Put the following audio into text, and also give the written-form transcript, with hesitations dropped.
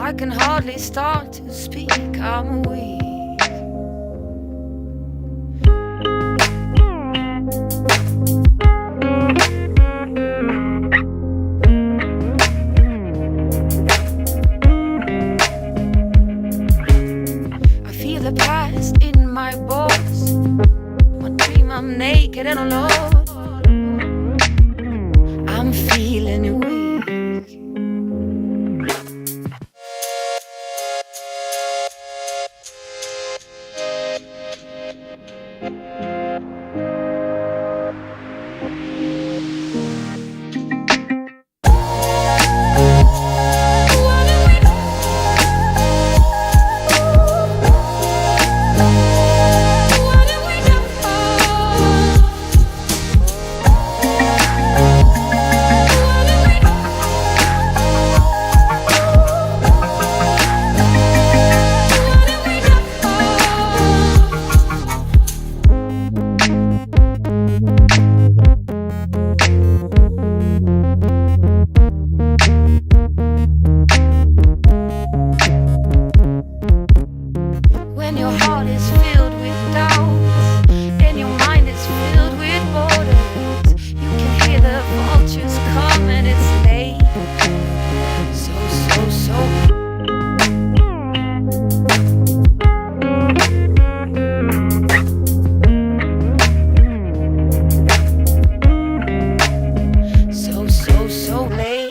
I can hardly start to speak, I'm weak. I feel the past in my bones. My dream, I'm naked and alone. I'm feeling weak. When your heart is filled with doubts and your mind is filled with borders, you can hear the vultures come and it's late. So late.